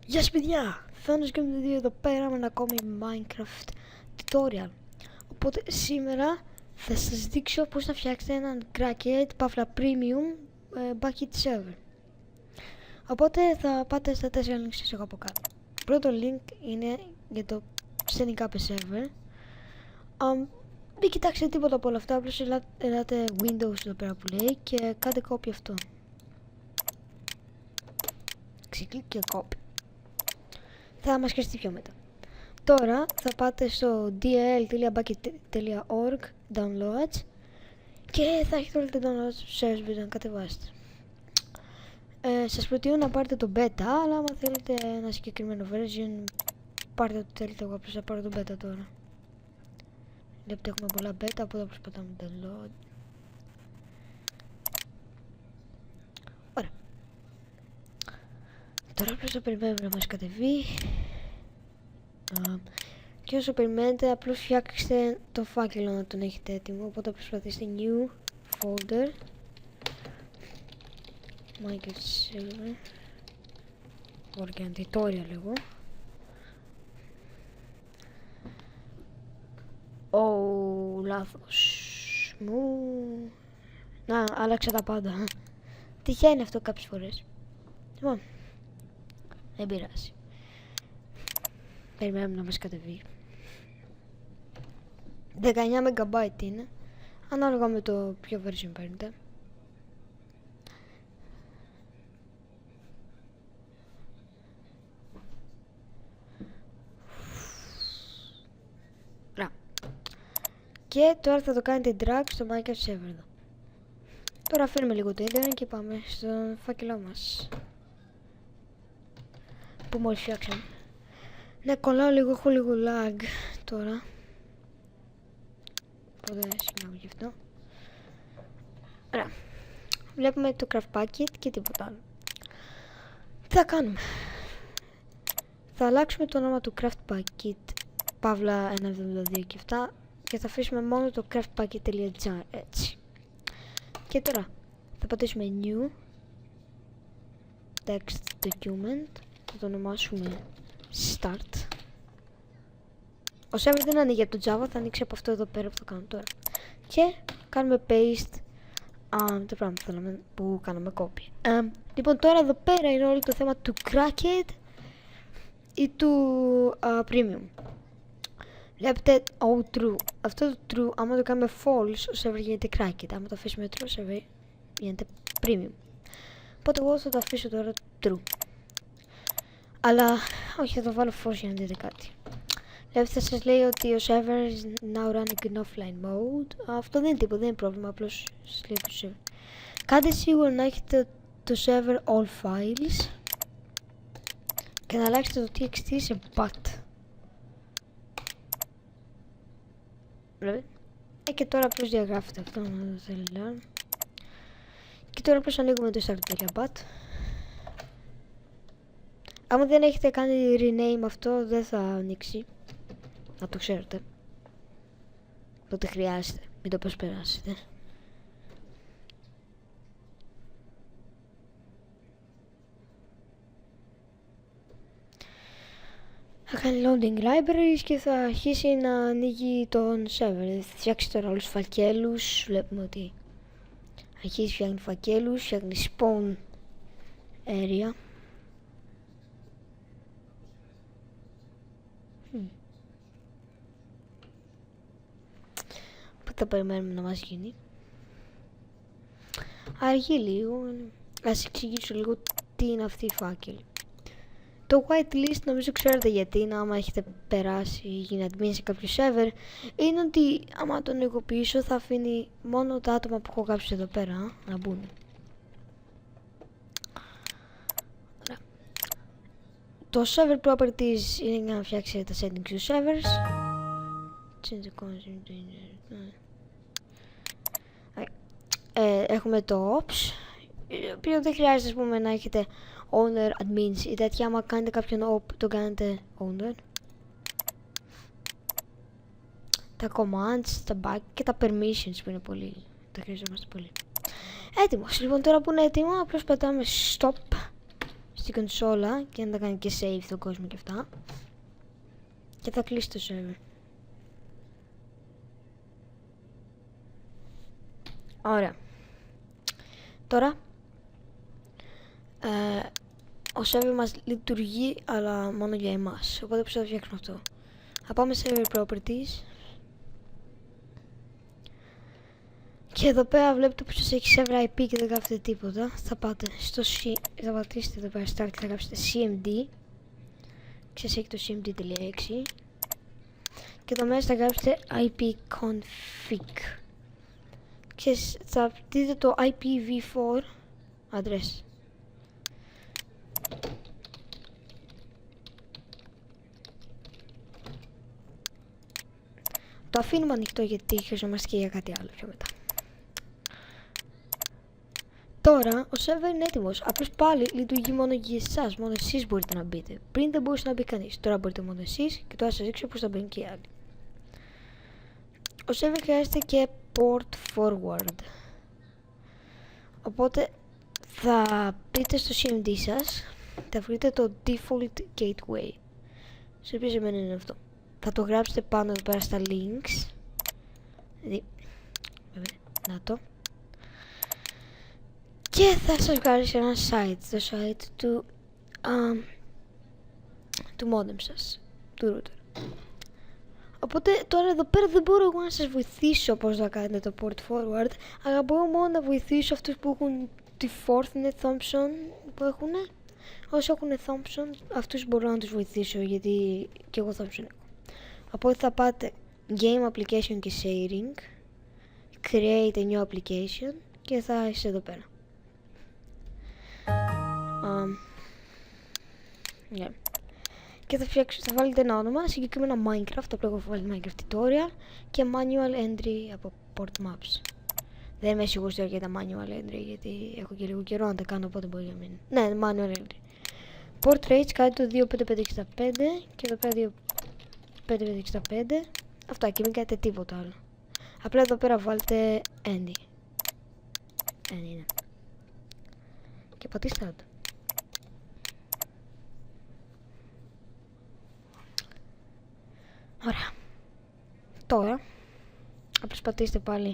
Γεια σας παιδιά! Θάνος Game 2 εδώ πέρα με ένα ακόμη Minecraft tutorial. Οπότε σήμερα θα σας δείξω πώς να φτιάξετε έναν Cracked παύλα Premium Bucket Server. Οπότε θα πάτε στα 4 links σας έχω από κάτω. Πρώτο link είναι για το setting up a server. Μην κοιτάξετε τίποτα από όλα αυτά, απλώς ελάτε Windows εδώ πέρα που λέει και κάντε copy αυτό. Ξεκλικ και copy. Θα μας χρειαστεί πιο μετά. Τώρα θα πάτε στο dll.bucket.org downloads και θα έχετε όλα τα downloads servers που να κατεβάσετε. Σας προτείνω να πάρετε το beta, αλλά άμα θέλετε ένα συγκεκριμένο version πάρτε ό,τι θέλετε. Εγώ απλώς θα πάρω το beta τώρα. Βλέπετε έχουμε πολλά beta, οπότε απλώς πατάμε download. Ωραία. Τώρα απλώς θα περιμένουμε να μας κατεβεί. Και όσο περιμένετε απλώς φτιάξτε το φάκελο να τον έχετε έτοιμο. Οπότε προσπαθήστε new folder Minecraft server organ tutorial εγώ. Λάθος μου. Να, άλλαξα τα πάντα. Τυχαίνει αυτό κάποιες φορές. Λοιπόν, δεν πειράζει. Περιμένουμε να μας κατεβεί. 19 MB είναι, ανάλογα με το ποιο version παίρνετε. Και τώρα θα το κάνετε drag στο Minecraft server εδώ. Τώρα αφήνουμε λίγο το ίντερνετ και πάμε στον φάκελό μας που μόλις φτιάξαμε. Ναι, κολλάω λίγο, έχω λίγο lag τώρα. Οπότε συγγνώμη γι' αυτό. Ωραία. Βλέπουμε το craft packet και τίποτα άλλο. Τι θα κάνουμε? Θα αλλάξουμε το όνομα του craft packet παύλα 1.72 και αυτά και θα αφήσουμε μόνο το craftpacket.jar έτσι. Και τώρα θα πατήσουμε new text document, θα το ονομάσουμε start. Ο server δεν ανοίγει από το Java, θα ανοίξει από αυτό εδώ πέρα που θα κάνω τώρα. Και κάνουμε paste το πράγμα που κάναμε copy. Λοιπόν, τώρα εδώ πέρα είναι όλο το θέμα του Cracked ή του Premium. Βλέπετε, true. Αυτό το true, άμα το κάνουμε false, ο server γίνεται Cracked. Άμα το αφήσουμε true, ο server γίνεται Premium. Οπότε εγώ θα το αφήσω τώρα true. Αλλά, όχι, θα το βάλω false για να δείτε κάτι. Βλέπετε, σας λέει ότι ο server is now running in offline mode. Αυτό δεν είναι τίποτα, δεν είναι πρόβλημα, απλώς σας λέει το server. Κάντε σίγουρα να έχετε το server all files και να αλλάξετε το txt σε bat. Βλέπετε. Και τώρα απλώς διαγράφετε αυτό, να το θέλει. Και τώρα απλώς ανοίγουμε το start.bat. Άμα δεν έχετε κάνει rename αυτό, δεν θα ανοίξει. Να το ξέρετε. Οπότε χρειάζεται. Μην το προσπεράσετε. Θα κάνει loading libraries και θα αρχίσει να ανοίγει τον server. Θα φτιάξει τώρα όλους τους φακέλους. Βλέπουμε ότι αρχίζει φτιάχνει φακέλους, φτιάχνει spawn area. Θα περιμένουμε να μας γίνει. Αργεί λίγο. Ας εξηγήσω λίγο τι είναι αυτή η φάκελη. Το whitelist νομίζω ξέρετε γιατί είναι, άμα έχετε περάσει ή γίνει admin σε κάποιο server, είναι ότι άμα τον ενεργοποιήσω θα αφήνει μόνο τα άτομα που έχω κάψει εδώ πέρα να μπουν. Ωραία. Το server properties είναι για να φτιάξει τα settings του servers. Έχουμε το ops, το οποίο δεν χρειάζεται, ας πούμε, να έχετε owner, admins ή τέτοια. Άμα κάνετε κάποιον op, το κάνετε owner. Τα commands, τα back και τα permissions που είναι πολύ, τα χρειαζόμαστε πολύ. Έτοιμος. Λοιπόν, τώρα που είναι έτοιμο, απλώς πατάμε stop στην κονσόλα και να τα κάνει και save τον κόσμο και αυτά. Και θα κλείσει το server. Ωραία. Τώρα ο server μας λειτουργεί, αλλά μόνο για εμάς, οπότε πρέπει να φτιάξουμε αυτό. Θα πάμε σε server properties. Και εδώ πέρα βλέπετε πως έχει server IP και δεν γράφετε τίποτα. Θα πάτε στο θα πατήσετε εδώ πέρα start και θα γράψετε cmd. Και σας έχει το cmd.exe. Και εδώ μέσα θα γράψετε ipconfig. Και θα δείτε το IPv4 address. Το αφήνουμε ανοιχτό γιατί χρειαζόμαστε και για κάτι άλλο πιο μετά. Τώρα ο server είναι έτοιμος, απλώς πάλι λειτουργεί μόνο για εσάς, μόνο εσείς μπορείτε να μπείτε. Πριν δεν μπορούσε να μπει κανείς, τώρα μπορείτε μόνο εσείς και τώρα σας δείξω πως θα μπαίνουν και οι άλλοι. Ο server χρειάζεται και port forward. Οπότε θα μπείτε στο CMD σας, θα βρείτε το default gateway. Σε ποιο σημαίνει είναι αυτό. Θα το γράψετε πάνω εδώ πέρα στα links. Δηλαδή, να το. Και θα σας βγάλει σε ένα site, το site του modem σας, του router. Οπότε τώρα εδώ πέρα δεν μπορώ εγώ να σας βοηθήσω πώς να κάνετε το port forward, αλλά μπορώ μόνο να βοηθήσω αυτούς που έχουν τη Fortinet Thompson που έχουν. Όσοι έχουν Thompson, αυτούς μπορώ να τους βοηθήσω γιατί και εγώ Thompson έχω. Οπότε θα πάτε Game Application και Sharing, Create a new application και θα είσαι εδώ πέρα. Yeah. Και θα βάλετε ένα όνομα, συγκεκριμένα Minecraft, απλά έχω βάλει Minecraft Tutorial και Manual Entry από Port Maps. Δεν είμαι σίγουρος τώρα για τα Manual Entry γιατί έχω και λίγο καιρό να τα κάνω, οπότε μπορεί να μην. Ναι, Manual Entry. Port Rates κάνετε το 25565 και εδώ πέρα 25565. Αυτά και μην κάνετε τίποτα άλλο. Απλά εδώ πέρα βάλτε Andy. Είναι. Και πατήστε το. Ωραία. Τώρα απλώς πατήστε πάλι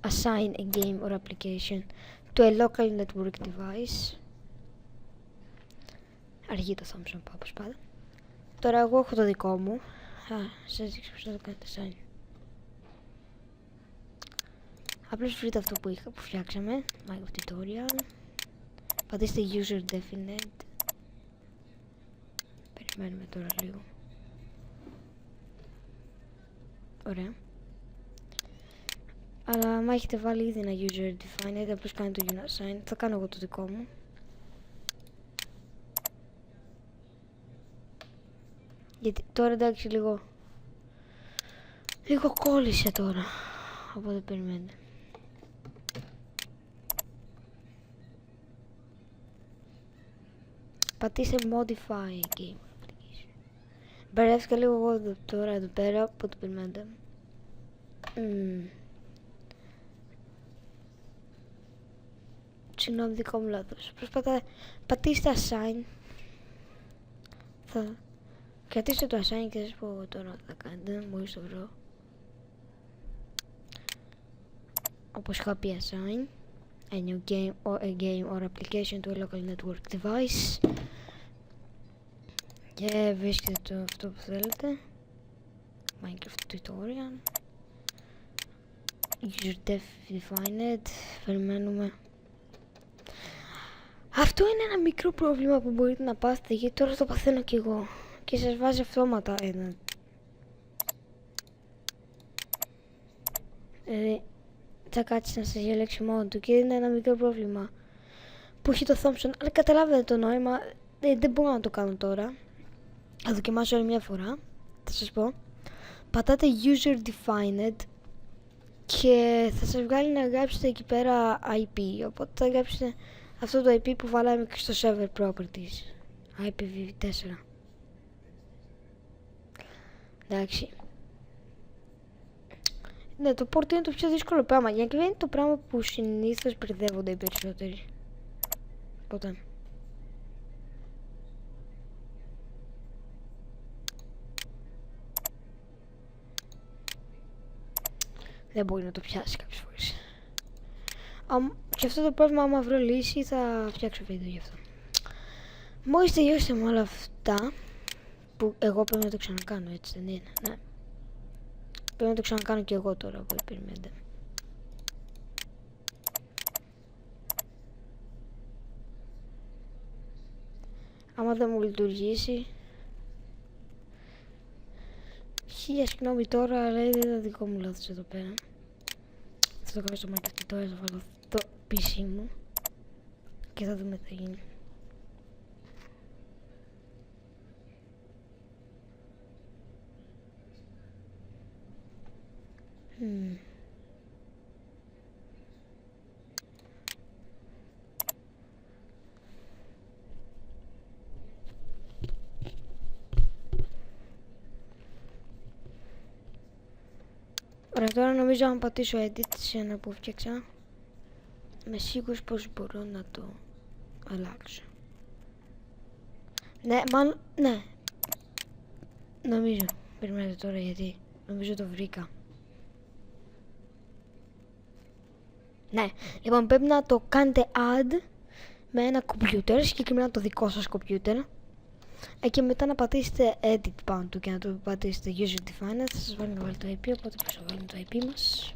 Assign a game or application to a local network device. Αργεί το Thompson όπως πάντα. Τώρα εγώ έχω το δικό μου. Σας δείξω πώς θα το κάνετε assign. Απλώς βρείτε αυτό που φτιάξαμε, Minecraft Tutorial. Πατήστε user definite. Περιμένουμε τώρα λίγο. Ωραία. Αλλά άμα έχετε βάλει ήδη ένα user defined, απλώς κάνετε το unassign. Θα κάνω εγώ το δικό μου. Γιατί τώρα εντάξει λίγο κόλλησε τώρα. Οπότε περιμένετε. Πατήστε modify game application. Μπερδεύτηκα λίγο εγώ τώρα εδώ πέρα, οπότε περιμένετε. Συγγνώμη, δικό μου λάθος. Πατήστε assign. Θα κρατήστε το assign και σας πω τώρα τι θα κάνετε. Μόλις το βρω. Όπως είχα πει assign a new game or application to a local network device. Και βρίσκετε το αυτό που θέλετε. Minecraft Tutorial. User defined. Περιμένουμε. Αυτό είναι ένα μικρό πρόβλημα που μπορείτε να πάθετε γιατί τώρα το παθαίνω κι εγώ. Και σας βάζει αυτόματα ένα. Θα κάτσει να σας διαλέξει μόνο του και είναι ένα μικρό πρόβλημα που έχει το Thompson. Αλλά καταλάβετε το νόημα. Δεν μπορώ να το κάνω τώρα. Θα δοκιμάσω άλλη μια φορά. Θα σας πω. Πατάτε user defined και θα σας βγάλει να γράψετε εκεί πέρα IP. Οπότε θα γράψετε αυτό το IP που βάλαμε και στο server properties. IPv4. Εντάξει. Ναι, το port είναι το πιο δύσκολο πράγμα. Για να είναι το πράγμα που συνήθως μπερδεύονται οι περισσότεροι. Οπότε. δεν μπορεί να το πιάσει κάποιες φορές. Και αυτό το πρόβλημα, άμα βρω λύση, θα φτιάξω βίντεο γι' αυτό. Μόλις τελειώσετε με όλα αυτά, που εγώ πρέπει να το ξανακάνω, έτσι δεν είναι? Ναι. Πρέπει να το ξανακάνω και εγώ τώρα που περιμένετε. Άμα δεν μου λειτουργήσει, χίλια συγγνώμη τώρα, αλλά είναι το δικό μου λάθος εδώ πέρα. Θα το κάνω στο Minecraft τώρα, θα βάλω το PC μου και θα δούμε τι θα γίνει. Ωραία, τώρα νομίζω αν πατήσω edit σε ένα που φτιάξα, είμαι σίγουρος πως μπορώ να το αλλάξω. Ναι, μάλλον, ναι. Νομίζω, περιμένετε τώρα γιατί νομίζω το βρήκα. Ναι, λοιπόν πρέπει να το κάνετε add με ένα κομπιούτερ, συγκεκριμένα το δικό σας κομπιούτερ. Και μετά να πατήσετε edit πάνω του και να το πατήσετε user defined. Θα σας βάλει να βάλει το IP, οπότε πρέπει να βάλουμε το IP μας.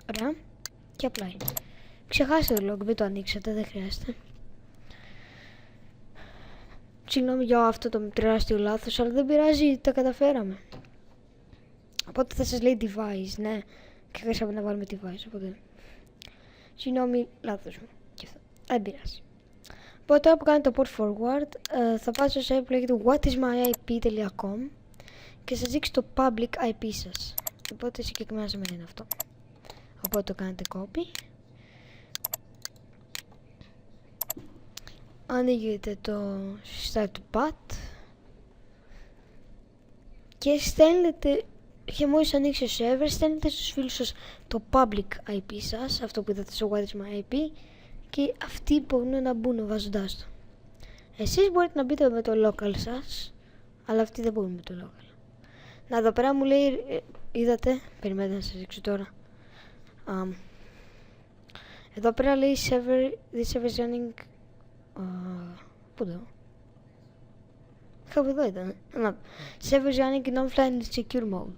Ωραία. Και apply. Ξεχάσετε το log, μην το ανοίξετε, δεν χρειάζεται. Συγγνώμη για αυτό το τεράστιο λάθος, αλλά δεν πειράζει, τα καταφέραμε. Οπότε θα σας λέει device, ναι. Και χρειάζεται να βάλουμε device, οπότε... Συγγνώμη, λάθος μου. Και αυτό. Δεν πειράζει. Οπότε τώρα που κάνετε το port forward, θα πάτε στο site που λέγεται whatismyip.com και σας δείξει το public IP σας. Οπότε συγκεκριμένα σε μένα είναι αυτό. Οπότε το κάνετε copy. Ανοίγετε το start to path και στέλνετε, και μόλις ανοίξει ο server, στέλνετε στους φίλους σας το public IP σας, αυτό που είδατε στο whatismyip, και αυτοί μπορούν να μπουν βάζοντάς το. Εσείς μπορείτε να μπείτε με το local σας, αλλά αυτοί δεν μπορούν με το local. Να, εδώ πέρα μου λέει, είδατε, περιμένετε να σας δείξω τώρα. Εδώ πέρα λέει this server is running, πού εδώ? Κάπου εδώ ήταν. Server is running in offline secure mode.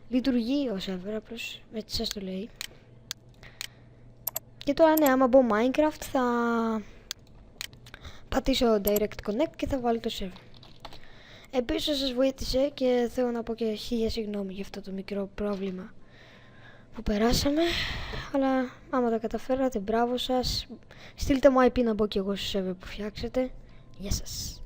Λειτουργεί ο server, απλώς έτσι σας το λέει. Και τώρα ναι, άμα μπω Minecraft θα πατήσω Direct Connect και θα βάλω το server. Επίσης σας βοήθησε και θέλω να πω και χίλια συγγνώμη για αυτό το μικρό πρόβλημα που περάσαμε. Αλλά άμα τα καταφέρατε, μπράβο σας. Στείλτε μου IP να μπω και εγώ στο server που φτιάξετε. Γεια σας.